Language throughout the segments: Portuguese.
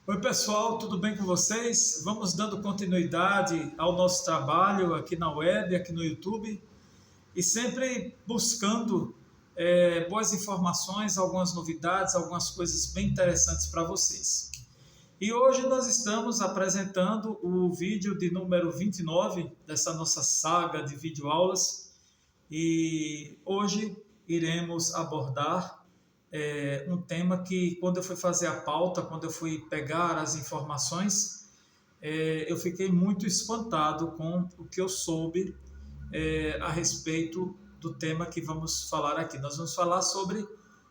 Oi, pessoal, tudo bem com vocês? Vamos dando continuidade ao nosso trabalho aqui na web, aqui no YouTube, e sempre buscando boas informações, algumas novidades, algumas coisas bem interessantes para vocês. E hoje nós estamos apresentando o vídeo de número 29 dessa nossa saga de videoaulas, e hoje iremos abordar um tema que, quando eu fui fazer a pauta, quando eu fui pegar as informações, eu fiquei muito espantado com o que eu soube a respeito do tema que vamos falar aqui. Nós vamos falar sobre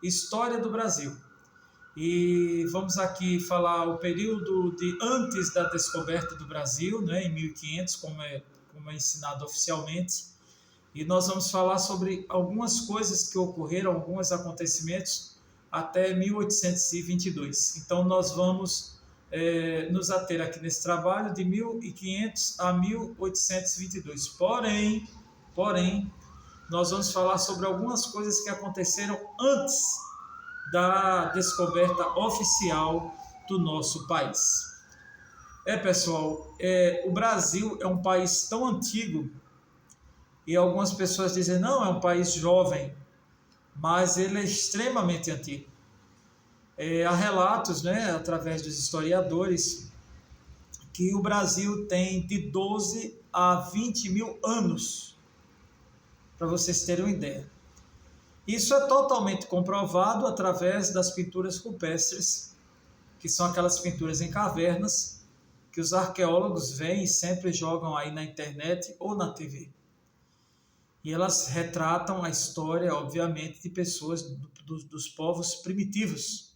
história do Brasil. E vamos aqui falar o período de antes da descoberta do Brasil, né, em 1500, como é ensinado oficialmente. E nós vamos falar sobre algumas coisas que ocorreram, alguns acontecimentos até 1822. Então, nós vamos nos ater aqui nesse trabalho de 1500 a 1822. Porém, nós vamos falar sobre algumas coisas que aconteceram antes da descoberta oficial do nosso país. Pessoal, o Brasil é um país tão antigo, e algumas pessoas dizem, não, é um país jovem, mas ele é extremamente antigo. Há relatos, né, através dos historiadores, que o Brasil tem de 12 a 20 mil anos, para vocês terem uma ideia. Isso é totalmente comprovado através das pinturas rupestres, que são aquelas pinturas em cavernas, que os arqueólogos veem e sempre jogam aí na internet ou na TV. E elas retratam a história, obviamente, de pessoas dos povos primitivos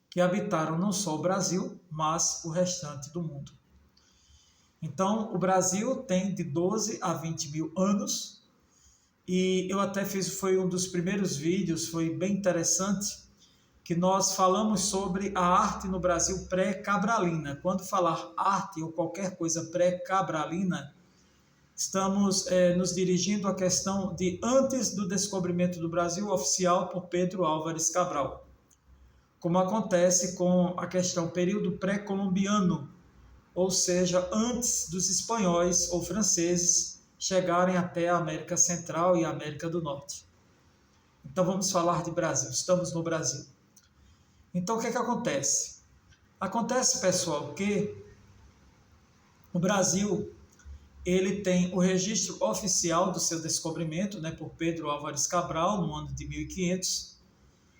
que habitaram não só o Brasil, mas o restante do mundo. Então, o Brasil tem de 12 a 20 mil anos, e eu até foi um dos primeiros vídeos, foi bem interessante, que nós falamos sobre a arte no Brasil pré-cabralina. Quando falar arte ou qualquer coisa pré-cabralina, estamos nos dirigindo à questão de antes do descobrimento do Brasil oficial por Pedro Álvares Cabral, como acontece com a questão período pré-colombiano, ou seja, antes dos espanhóis ou franceses chegarem até a América Central e a América do Norte. Então vamos falar de Brasil, estamos no Brasil. Então o que acontece? Acontece, pessoal, que o Brasil ele tem o registro oficial do seu descobrimento, né, por Pedro Álvares Cabral, no ano de 1500,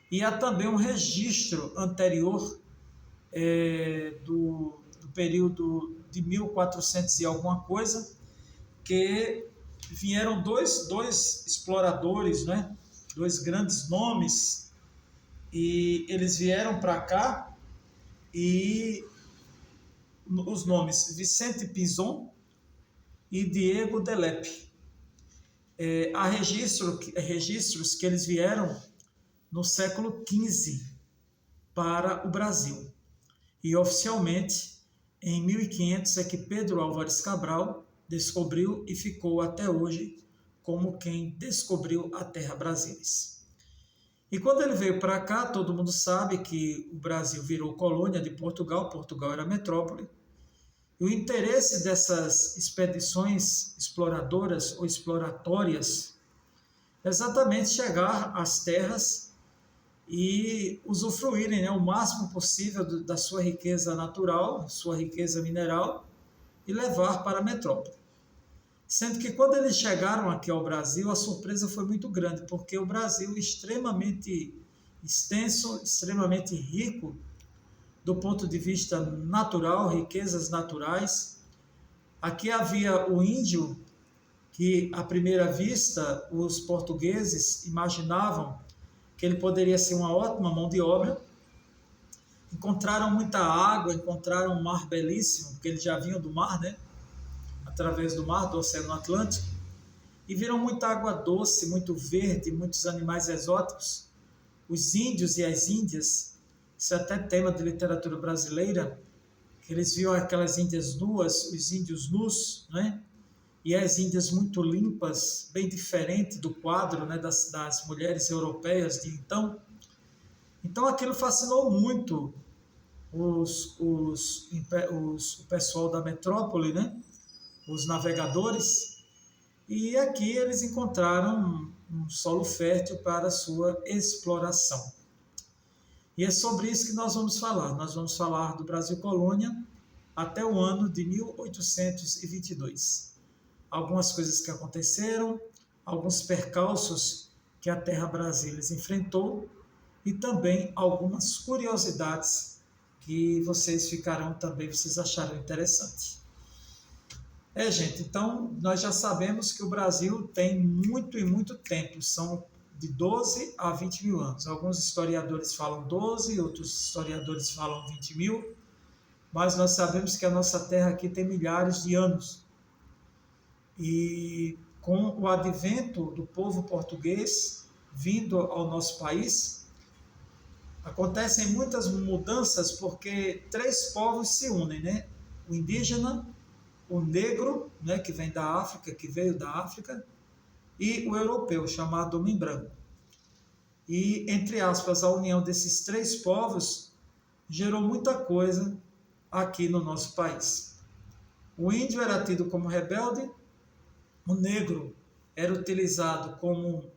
e há também um registro anterior do período de 1400 e alguma coisa, que vieram dois exploradores, né, dois grandes nomes, e eles vieram para cá, e os nomes Vicente Pinzon e Diego de Lepe. Há registros que eles vieram no século XV para o Brasil. E oficialmente, em 1500, é que Pedro Álvares Cabral descobriu e ficou até hoje como quem descobriu a terra brasilis. E quando ele veio para cá, todo mundo sabe que o Brasil virou colônia de Portugal, Portugal era metrópole. E o interesse dessas expedições exploradoras ou exploratórias é exatamente chegar às terras e usufruírem, né, o máximo possível da sua riqueza natural, sua riqueza mineral, e levar para a metrópole. Sendo que quando eles chegaram aqui ao Brasil, a surpresa foi muito grande, porque o Brasil é extremamente extenso, extremamente rico, do ponto de vista natural, riquezas naturais. Aqui havia o índio, que à primeira vista os portugueses imaginavam que ele poderia ser uma ótima mão de obra. Encontraram muita água, encontraram um mar belíssimo, porque eles já vinham do mar, né? Através do mar, do Oceano Atlântico, e viram muita água doce, muito verde, muitos animais exóticos. Os índios e as índias, isso é até tema de literatura brasileira, que eles viam aquelas índias nuas, os índios nus, né? E as índias muito limpas, bem diferente do quadro, né, das mulheres europeias de então. Então aquilo fascinou muito o pessoal da metrópole, né? Os navegadores, e aqui eles encontraram um solo fértil para a sua exploração. E é sobre isso que nós vamos falar. Nós vamos falar do Brasil Colônia até o ano de 1822. Algumas coisas que aconteceram, alguns percalços que a Terra Brasília enfrentou e também algumas curiosidades que vocês acharão interessante. Gente, então nós já sabemos que o Brasil tem muito e muito tempo, são de 12 a 20 mil anos. Alguns historiadores falam 12, outros historiadores falam 20 mil, mas nós sabemos que a nossa terra aqui tem milhares de anos. E com o advento do povo português vindo ao nosso país, acontecem muitas mudanças porque 3 povos se unem, né? O indígena, o negro, né, que vem da África, que veio da África, e o europeu, chamado homem branco. E, entre aspas, a união desses 3 povos gerou muita coisa aqui no nosso país. O índio era tido como rebelde, o negro era utilizado como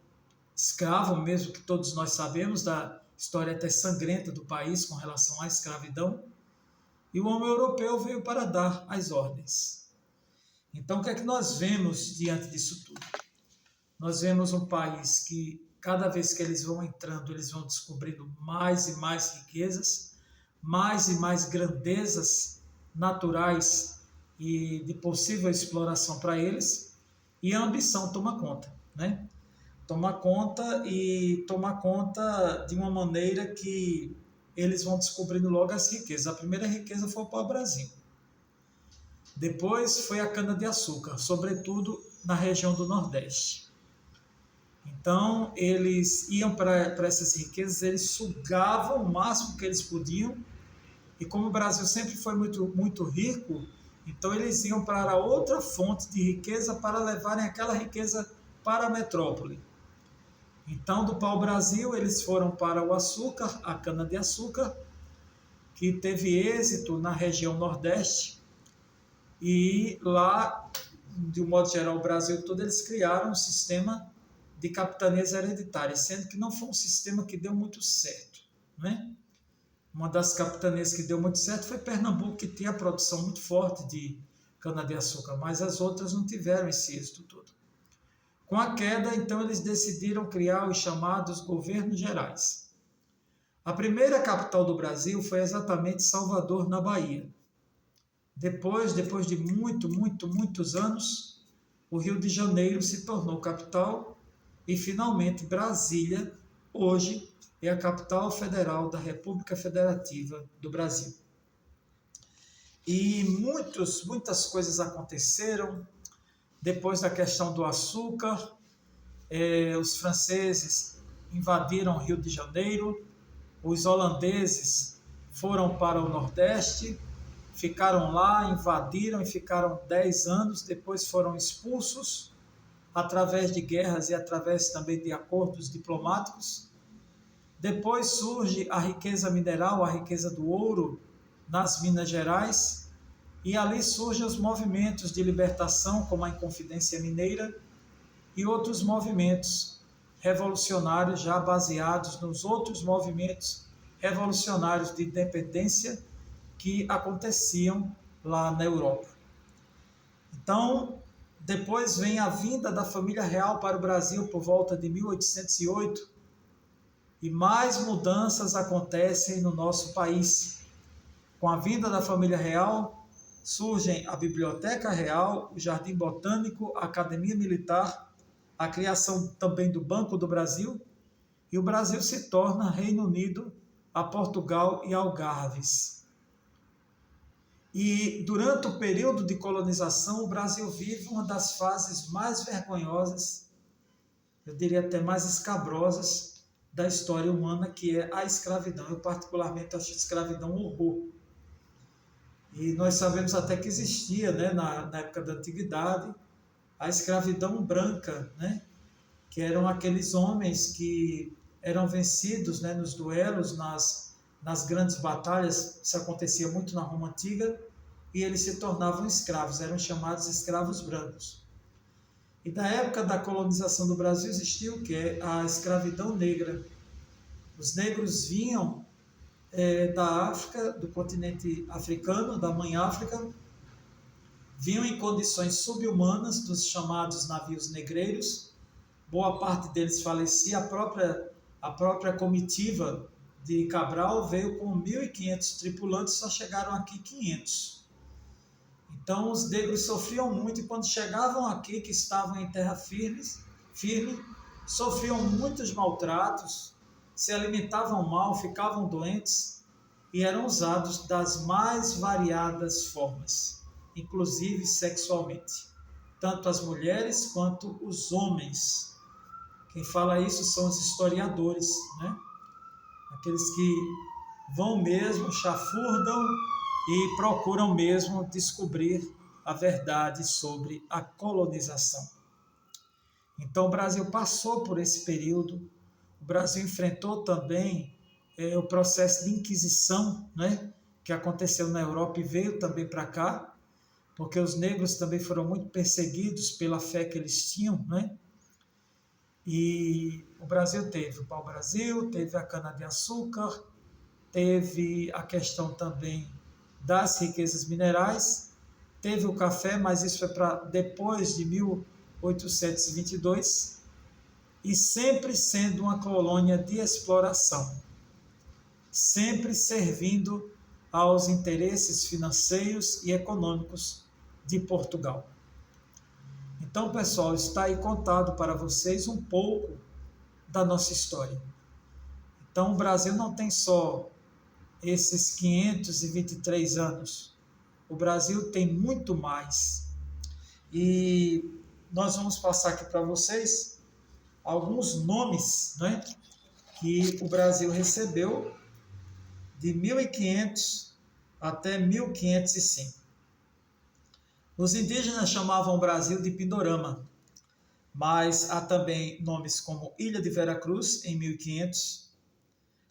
escravo, mesmo que todos nós sabemos da história até sangrenta do país com relação à escravidão, e o homem europeu veio para dar as ordens. Então, o que é que nós vemos diante disso tudo? Nós vemos um país que, cada vez que eles vão entrando, eles vão descobrindo mais e mais riquezas, mais e mais grandezas naturais e de possível exploração para eles, e a ambição toma conta, né? Toma conta de uma maneira que eles vão descobrindo logo as riquezas. A primeira riqueza foi o pau-brasil. Depois foi a cana-de-açúcar, sobretudo na região do Nordeste. Então, eles iam para essas riquezas, eles sugavam o máximo que eles podiam, e como o Brasil sempre foi muito, muito rico, então eles iam para outra fonte de riqueza para levarem aquela riqueza para a metrópole. Então, do pau-brasil, eles foram para o açúcar, a cana-de-açúcar, que teve êxito na região Nordeste, e lá, de um modo geral, o Brasil todo, eles criaram um sistema de capitanias hereditárias, sendo que não foi um sistema que deu muito certo, né? Uma das capitanias que deu muito certo foi Pernambuco, que tinha a produção muito forte de cana-de-açúcar, mas as outras não tiveram esse êxito todo. Com a queda, então, eles decidiram criar os chamados governos gerais. A primeira capital do Brasil foi exatamente Salvador, na Bahia. Depois de muitos anos, o Rio de Janeiro se tornou capital e, finalmente, Brasília, hoje, é a capital federal da República Federativa do Brasil. E muitas coisas aconteceram. Depois da questão do açúcar, os franceses invadiram o Rio de Janeiro, os holandeses foram para o Nordeste, ficaram lá, invadiram e ficaram 10 anos, depois foram expulsos através de guerras e através também de acordos diplomáticos. Depois surge a riqueza mineral, a riqueza do ouro nas Minas Gerais, e ali surgem os movimentos de libertação, como a Inconfidência Mineira, e outros movimentos revolucionários já baseados nos outros movimentos revolucionários de independência que aconteciam lá na Europa. Então, depois vem a vinda da família real para o Brasil por volta de 1808, e mais mudanças acontecem no nosso país. Com a vinda da família real, surgem a Biblioteca Real, o Jardim Botânico, a Academia Militar, a criação também do Banco do Brasil, e o Brasil se torna Reino Unido, a Portugal e Algarves. E durante o período de colonização, o Brasil vive uma das fases mais vergonhosas, eu diria até mais escabrosas, da história humana, que é a escravidão. Eu particularmente acho a escravidão um horror. E nós sabemos até que existia, né, na época da Antiguidade, a escravidão branca, né, que eram aqueles homens que eram vencidos, né, nos duelos, nas nas grandes batalhas, isso acontecia muito na Roma Antiga, e eles se tornavam escravos, eram chamados escravos brancos. E da época da colonização do Brasil existiu o que? A escravidão negra. Os negros vinham da África, do continente africano, da mãe África, vinham em condições subhumanas dos chamados navios negreiros. Boa parte deles falecia. A própria comitiva de Cabral veio com 1.500 tripulantes, só chegaram aqui 500. Então os negros sofriam muito e quando chegavam aqui, que estavam em terra firme, sofriam muitos maltratos, se alimentavam mal, ficavam doentes e eram usados das mais variadas formas, inclusive sexualmente, tanto as mulheres quanto os homens. Quem fala isso são os historiadores, né? Aqueles que vão mesmo, chafurdam e procuram mesmo descobrir a verdade sobre a colonização. Então o Brasil passou por esse período, o Brasil enfrentou também o processo de Inquisição, né, que aconteceu na Europa e veio também para cá, porque os negros também foram muito perseguidos pela fé que eles tinham, né? E o Brasil teve o pau-brasil, teve a cana-de-açúcar, teve a questão também das riquezas minerais, teve o café, mas isso foi para depois de 1822, e sempre sendo uma colônia de exploração, sempre servindo aos interesses financeiros e econômicos de Portugal. Então, pessoal, está aí contado para vocês um pouco da nossa história. Então, o Brasil não tem só esses 523 anos. O Brasil tem muito mais. E nós vamos passar aqui para vocês alguns nomes, né, que o Brasil recebeu de 1500 até 1505. Os indígenas chamavam o Brasil de Pindorama, mas há também nomes como Ilha de Veracruz, em 1500,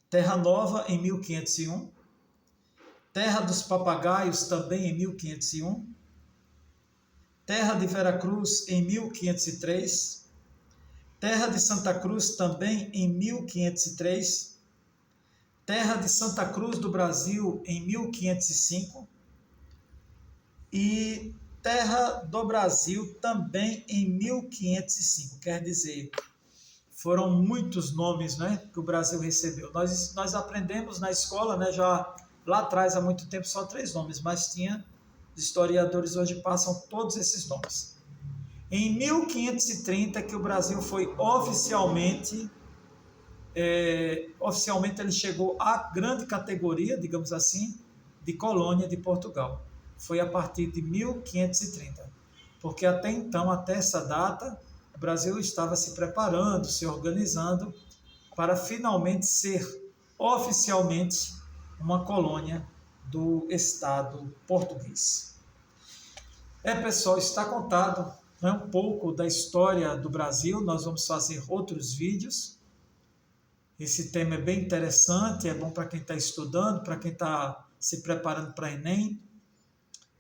Terra Nova, em 1501, Terra dos Papagaios, também em 1501, Terra de Veracruz, em 1503, Terra de Santa Cruz, também em 1503, Terra de Santa Cruz do Brasil, em 1505, e Terra do Brasil, também em 1505. Quer dizer, foram muitos nomes, né, que o Brasil recebeu. Nós aprendemos na escola, né, já lá atrás, há muito tempo, só 3 nomes, mas tinha, os historiadores hoje passam todos esses nomes. Em 1530, que o Brasil foi oficialmente ele chegou à grande categoria, digamos assim, de colônia de Portugal. Foi a partir de 1530, porque até então, até essa data, o Brasil estava se preparando, se organizando para finalmente ser oficialmente uma colônia do Estado português. Pessoal, está contado, né, um pouco da história do Brasil. Nós vamos fazer outros vídeos. Esse tema é bem interessante, é bom para quem está estudando, para quem está se preparando para Enem,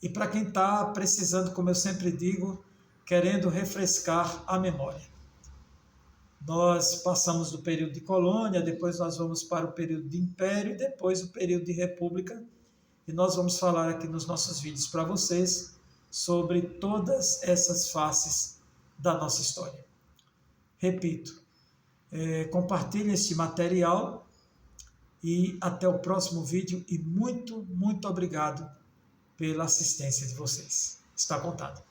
e para quem está precisando, como eu sempre digo, querendo refrescar a memória. Nós passamos do período de colônia, depois nós vamos para o período de império, e depois o período de república, e nós vamos falar aqui nos nossos vídeos para vocês sobre todas essas faces da nossa história. Repito, compartilhe este material e até o próximo vídeo, e muito, muito obrigado pela assistência de vocês. Está contado.